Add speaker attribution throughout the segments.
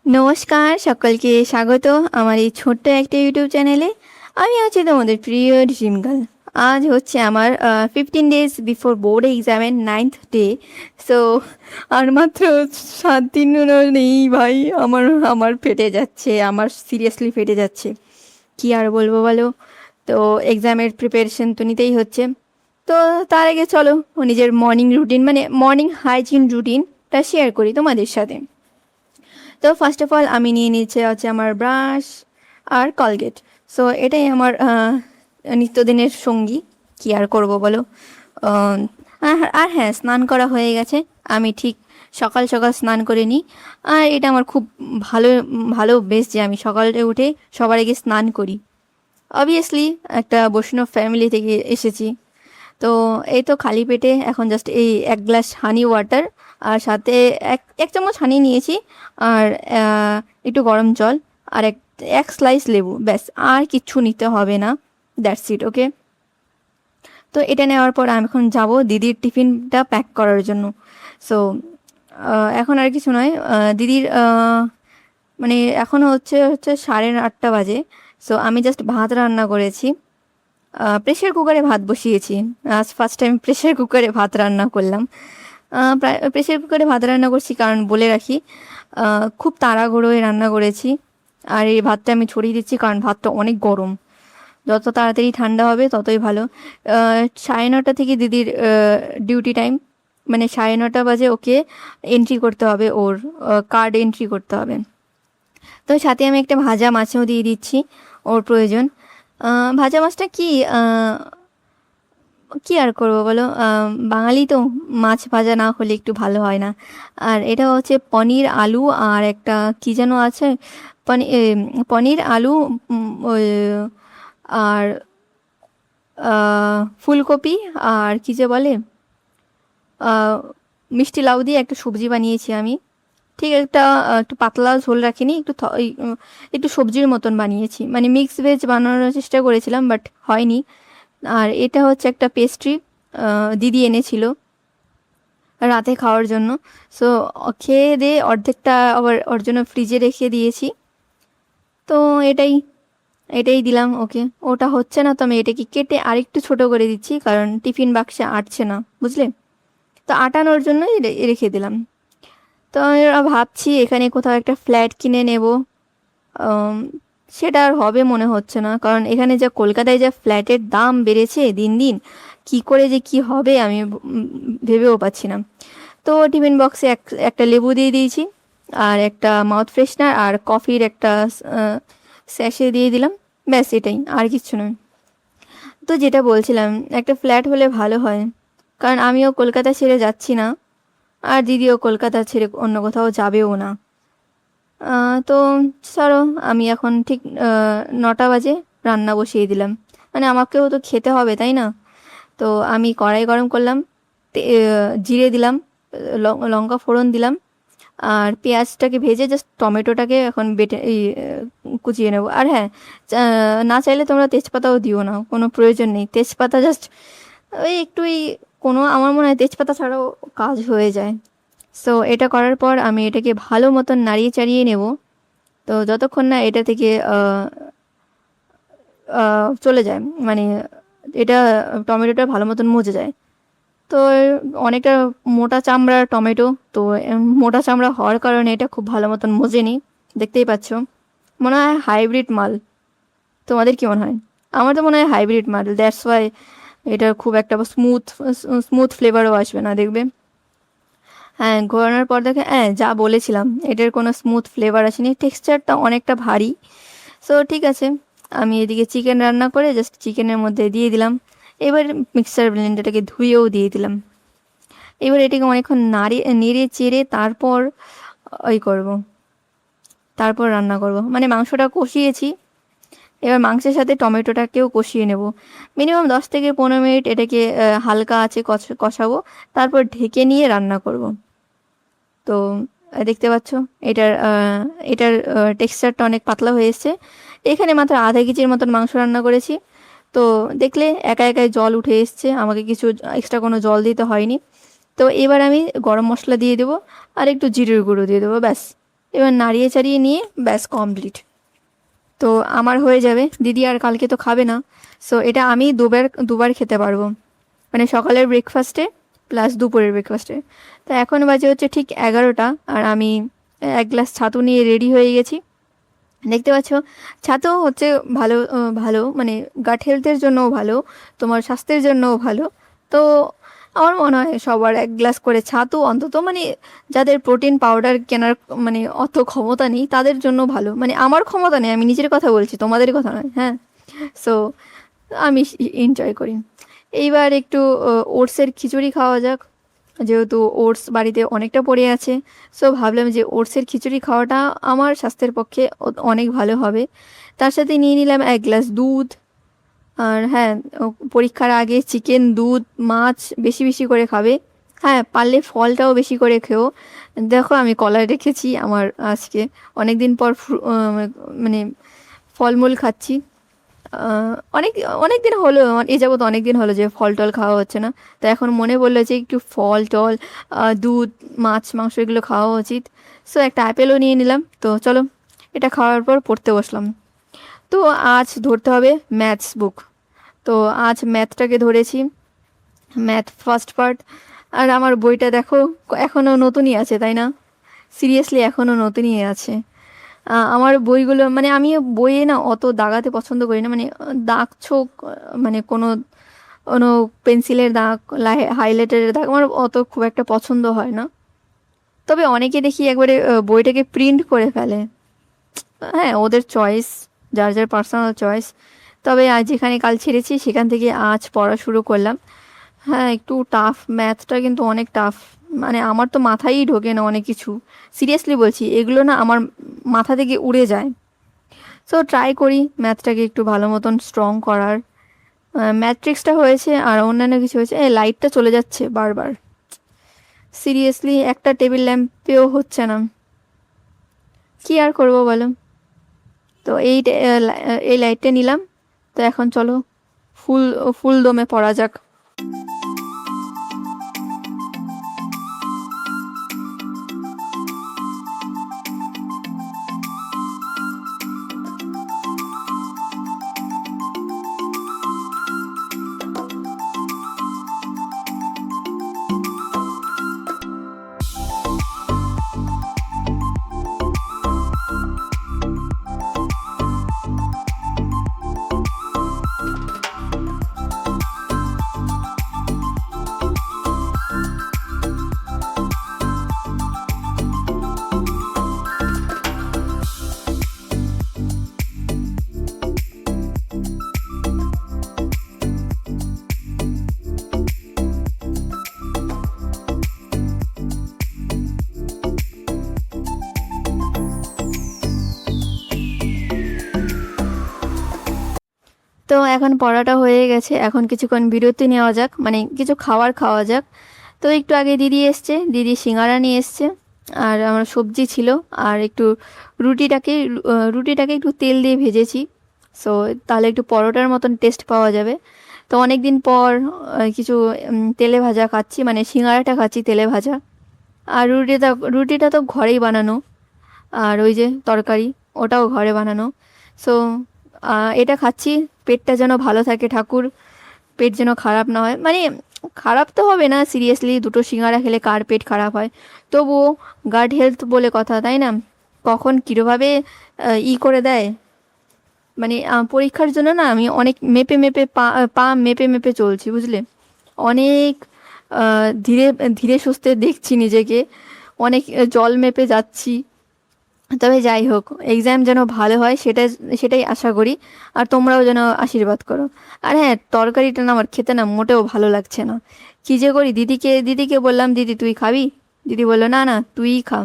Speaker 1: নমস্কার, সকলকে স্বাগত আমার এই ছোট্ট একটা ইউটিউব চ্যানেলে। আমি আছি তোমাদের প্রিয় ডিমগাল। আজ হচ্ছে আমার 15 days বিফোর বোর্ড এক্সামের 9th ডে। সো আর মাত্র 7 দিন নেই ভাই। আমার আমার ফেটে যাচ্ছে, আমার সিরিয়াসলি ফেটে যাচ্ছে। কি আর বলবো বলো। তো এক্সামের প্রিপারেশন তো নিতেই হচ্ছে। তো তার আগে চলো নিজের মর্নিং রুটিন মানে মর্নিং হাইজিন রুটিনটা শেয়ার করি তোমাদের সাথে। তো ফার্স্ট অফ অল আমি নিয়ে নিচ্ছে হচ্ছে আমার ব্রাশ আর কলগেট। সো এটাই আমার নিত্যদিনের সঙ্গী। কি আর করব বলো। আর হ্যাঁ, স্নান করা হয়ে গেছে। আমি ঠিক সকাল সকাল স্নান করে নিই। আর এটা আমার খুব ভালো ভালো অভ্যেস যে আমি সকালে উঠে সবার আগে স্নান করি। অবভিয়াসলি একটা বৈষ্ণব ফ্যামিলি থেকে এসেছি। তো এই তো খালি পেটে এখন জাস্ট এই 1 গ্লাস হানি ওয়াটার আর সাথে এক এক চামচ হানি নিয়েছি। আর একটু গরম জল আর এক এক স্লাইস লেবু, ব্যাস আর কিচ্ছু নিতে হবে না। দ্যাটস ইট, ওকে। তো এটা নেওয়ার পর আমি এখন যাব দিদির টিফিনটা প্যাক করার জন্য। সো এখন আর কিছু নয়। দিদির মানে এখন হচ্ছে হচ্ছে 8:30 বাজে। সো আমি জাস্ট ভাত রান্না করেছি। প্রেশার কুকারে ভাত বসিয়েছি। আজ ফার্স্ট টাইম প্রেশার কুকারে ভাত রান্না করলাম। প্রেশার কুকারে ভাত রান্না করছি কারণ বলে রাখি, খুব তাড়াহুড়োয় রান্না করেছি। আর এই ভাতটা আমি ছড়িয়ে দিচ্ছি কারণ ভাতটা অনেক গরম। যত তাড়াতাড়ি ঠান্ডা হবে ততই ভালো। 9:30 থেকে দিদির ডিউটি টাইম, মানে 9:30 বাজে ওকে এন্ট্রি করতে হবে, ওর কার্ড এন্ট্রি করতে হবে। তো সাথে আমি একটা ভাজা মাছও দিয়ে দিচ্ছি, ওর প্রয়োজন। ভাজা মাছটা কি কি আর করবো বলো। বাঙালি তো, মাছ ভাজা না হলে একটু ভালো হয় না। আর এটা হচ্ছে পনির আলু আর একটা কি যেন আছে, পনির আলু, ওই, আর ফুলকপি আর কি যে বলে, মিষ্টি লাউ দিয়ে একটা সবজি বানিয়েছি আমি। ঠিক একটা একটু পাতলা ঝোল রাখিনি, একটু সবজির মতন বানিয়েছি, মানে মিক্স ভেজ বানানোর চেষ্টা করেছিলাম বাট হয়নি। আর এটা হচ্ছে একটা পেস্ট্রি, দিদি এনেছিল রাতে খাওয়ার জন্য। সো খেয়ে দিয়ে অর্ধেকটা আবার ওর জন্য ফ্রিজে রেখে দিয়েছি। তো এটাই এটাই দিলাম ওকে। ওটা হচ্ছে না তো আমি এটাকে কেটে আরেকটু ছোট করে দিচ্ছি কারণ টিফিন বাক্সে আটছে না, বুঝলে। তো আটানোর জন্যই রেখে দিলাম। তো আমি ভাবছি এখানে কোথাও একটা ফ্ল্যাট কিনে নেব। আম, সেটা আর হবে মনে হচ্ছে না, কারণ এখানে যা কলকাতায় যা ফ্ল্যাটের দাম বেড়েছে দিন দিন, কি করে যে কি হবে আমি ভেবেও পাচ্ছি না। তো টিফিন বক্সে একটা লেবু দিয়ে দিয়েছি আর একটা মাউথ ফ্রেশনার আর কফির একটা স্যাশে দিয়ে দিলাম। ব্যাস এটাই, আর কিছু নয়। তো যেটা বলছিলাম, একটা ফ্ল্যাট হলে ভালো হয়, কারণ আমিও কলকাতা ছেড়ে যাচ্ছি না আর দিদিও কলকাতা ছেড়ে অন্য কোথাও যাবেও না। তো ছাড়ো, আমি এখন ঠিক 9টা বাজে রান্না বসিয়ে দিলাম, মানে আমাকেও তো খেতে হবে তাই না। তো আমি কড়াই গরম করলাম, জিরে দিলাম, লঙ্কা ফোড়ন দিলাম আর পেঁয়াজটাকে ভেজে জাস্ট টমেটোটাকে এখন বেটে কুচিয়ে নেবো। আর হ্যাঁ, না চাইলে তোমরা তেজপাতাও দিও না, কোনো প্রয়োজন নেই। তেজপাতা জাস্ট ওই একটুই, কোনো আমার মনে হয় তেজপাতা ছাড়াও কাজ হয়ে যায়। সো এটা করার পর আমি এটাকে ভালো মতন নাড়িয়ে চাড়িয়ে নেব। তো যতক্ষণ না এটা থেকে চলে যায়, মানে এটা টমেটোটা ভালো মতন মজে যায়। তো অনেকটা মোটা চামড়ার টমেটো, তো মোটা চামড়া হওয়ার কারণে এটা খুব ভালো মতন মজেনি, দেখতেই পাচ্ছ। মনে হয় হাইব্রিড মাল। তোমাদের কি মনে হয়? আমার তো মনে হয় হাইব্রিড মাল, দ্যাটস ওয়াই এটার খুব একটা স্মুথ স্মুথ ফ্লেভারও আসবে না, দেখবে। হ্যাঁ, ঘোরানোর পর দেখে, হ্যাঁ যা বলেছিলাম, এটার কোনো স্মুথ ফ্লেভার আসেনি, টেক্সচারটা অনেকটা ভারী। সো ঠিক আছে, আমি এদিকে চিকেন রান্না করে জাস্ট চিকেনের মধ্যে দিয়ে দিলাম। এবার মিক্সার ব্লেন্ডারটাকে ধুয়েও দিয়ে দিলাম। এবার এটাকে অনেকক্ষণ নেড়ে চেড়ে তারপর ওই করব, তারপর রান্না করব, মানে মাংসটা কষিয়েছি। এবার মাংসের সাথে টমেটোটাকেও কষিয়ে নেব। মিনিমাম 10 থেকে 15 মিনিট এটাকে হালকা আছে কষাবো, তারপর ঢেকে নিয়ে রান্না করব। তো দেখতে পাচ্ছ এটার টেক্সচারটা অনেক পাতলা হয়ে এসছে। এখানে মাত্র আধা কেজির মতন মাংস রান্না করেছি। তো দেখলে একা একাই জল উঠে এসছে, আমাকে কিছু এক্সট্রা কোনো জল দিতে হয়নি। তো এবার আমি গরম মশলা দিয়ে দেবো আর একটু জিরের গুঁড়ো দিয়ে দেবো, ব্যাস। এবার নাড়িয়ে চাড়িয়ে নিয়ে ব্যাস কমপ্লিট। তো আমার হয়ে যাবে, দিদি আর কালকে তো খাবে না। সো এটা আমি দুবার দুবার খেতে পারবো, মানে সকালের ব্রেকফাস্টে প্লাস দুপুরের ব্রেকফাস্টে। তো এখন বাজে হচ্ছে ঠিক 11টা, আর আমি এক গ্লাস ছাতু নিয়ে রেডি হয়ে গেছি। দেখতে পাচ্ছ, ছাতু হচ্ছে ভালো, ভালো মানে গাট হেলথের জন্যও ভালো, তোমার স্বাস্থ্যের জন্যও ভালো। তো আমার মনে হয় সবার এক গ্লাস করে ছাতু অন্তত, মানে যাদের প্রোটিন পাউডার কেনার মানে অত ক্ষমতা নেই তাদের জন্য ভালো। মানে আমার ক্ষমতা নেই, আমি নিজের কথা বলছি, তোমাদের কথা নয়, হ্যাঁ। সো আমি এনজয় করি। এইবার একটু ওটসের খিচুড়ি খাওয়া যাক, যেহেতু ওটস বাড়িতে অনেকটা পড়ে আছে। সো ভাবলাম যে ওটসের খিচুড়ি খাওয়াটা আমার স্বাস্থ্যের পক্ষে অনেক ভালো হবে। তার সাথে নিয়ে নিলাম এক গ্লাস দুধ। আর হ্যাঁ, পরীক্ষার আগে চিকেন, দুধ, মাছ বেশি বেশি করে খাবে। হ্যাঁ, পারলে ফলটাও বেশি করে খেও। দেখো আমি কলা রেখেছি আমার আজকে, অনেক দিন পর মানে ফলমূল খাচ্ছি। অনেক অনেক দিন হলো, আমার এ যাবত অনেক দিন হলো যে ফল টল খাওয়া হচ্ছে না। তো এখন মনে পড়লো যে একটু ফল টল, দুধ, মাছ, মাংস এগুলো খাওয়া উচিত। সো একটা অ্যাপেলও নিয়ে নিলাম। তো চলো, এটা খাওয়ার পর পড়তে বসলাম। তো আজ ধরতে হবে ম্যাথস বুক। তো আজ ম্যাথটাকে ধরেছি, ম্যাথ ফার্স্ট পার্ট। আর আমার বইটা দেখো, এখনও নতুনই আছে, তাই না? সিরিয়াসলি এখনও নতুনই আছে। আমার বইগুলো, মানে আমি বইয়ে না অত দাগাতে পছন্দ করি না, মানে দাগ ছোক, মানে কোনো কোনো পেন্সিলের দাগ, হাইলাইটারের দাগ আমার অত খুব একটা পছন্দ হয় না। তবে অনেকে দেখি একবারে বইটাকে প্রিন্ট করে ফেলে। হ্যাঁ, ওদের চয়েস, যার যার পার্সোনাল চয়েস। তবে আজ যেখানে কাল ছেড়েছি সেখান থেকে আজ পড়া শুরু করলাম। হ্যাঁ, একটু টাফ, ম্যাথটা কিন্তু অনেক টাফ। মানে আমার তো মাথায়ই ঢোকে না অনেক কিছু, সিরিয়াসলি বলছি, এগুলো না আমার মাথা থেকে উড়ে যায়। সো ট্রাই করি ম্যাথটাকে একটু ভালো মতন স্ট্রং করার। ম্যাট্রিক্সটা হয়েছে, আর অন্যান্য কিছু হয়েছে। লাইটটা চলে যাচ্ছে বারবার, সিরিয়াসলি একটা টেবিল ল্যাম্পেও হচ্ছে না, কি আর করবো বলো। তো এই লাইটটা নিলাম। তো এখন চলো ফুল ফুল দমে পড়া যাক। তো এখন পড়াটা হয়ে গেছে, এখন কিছুক্ষণ বিরতি নেওয়া যাক, মানে কিছু খাওয়া যাক। তো একটু আগে দিদি এসছে, দিদি সিঙ্গারা নিয়ে এসছে, আর আমার সবজি ছিল, আর একটু রুটিটাকে একটু তেল দিয়ে ভেজেছি। সো তাহলে একটু পরোটার মতন টেস্ট পাওয়া যাবে। তো অনেক দিন পর কিছু তেলে ভাজা খাচ্ছি, মানে সিঙ্গারাটা খাচ্ছি তেলে ভাজা। আর রুটিটা তো ঘরেই বানানো, আর ওই যে তরকারি, ওটাও ঘরে বানানো। সো এটা খাচ্ছি, পেটটা যেন ভালো থাকে ঠাকুর, পেট যেন খারাপ না হয়। মানে খারাপ তো হবে না, সিরিয়াসলি দুটো সিঙ্গারা খেলে কার পেট খারাপ হয়? তবুও গার্ড হেলথ বলে কথা, তাই না? কখন কীভাবে করে দেয়। মানে পরীক্ষার জন্য না আমি অনেক মেপে মেপে পা পা মেপে মেপে চলছি, বুঝলে? অনেক ধীরে ধীরে সুস্থে দেখছি নিজেকে, অনেক জল মেপে যাচ্ছি। তবে যাই হোক, এক্সাম যেন ভালো হয় সেটাই আশা করি। আর তোমরাও যেন আশীর্বাদ করো। আর হ্যাঁ, তরকারিটা না আমার খেতে না মোটেও ভালো লাগছে না। কী যে করি, দিদিকে বললাম, দিদি তুই খাবি? দিদি বললো না না তুইই খা।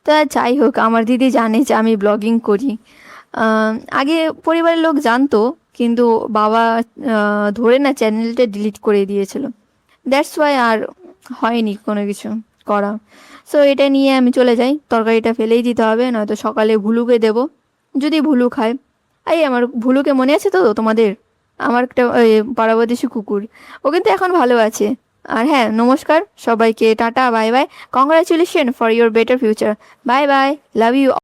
Speaker 1: তো আর যাই হোক, আমার দিদি জানে যে আমি ব্লগিং করি। আগে পরিবারের লোক জানতো, কিন্তু বাবা ধরে না চ্যানেলটা ডিলিট করে দিয়েছিল। দ্যাটস ওয়াই আর হয়নি কোনো কিছু করা। সো এটা নিয়ে আমি চলে যাই, তরকারিটা ফেলেই দিতে হবে, নয়তো সকালে ভুলুকে দেব, যদি ভুলু খায়। আমার ভুলুকে মনে আছে তো তোমাদের? আমার একটা পাড়া প্রতিবেশী কুকুর, ও কিন্তু এখন ভালো আছে। আর হ্যাঁ, নমস্কার সবাইকে, টাটা, bye bye, congratulation for your better future, bye bye, love you.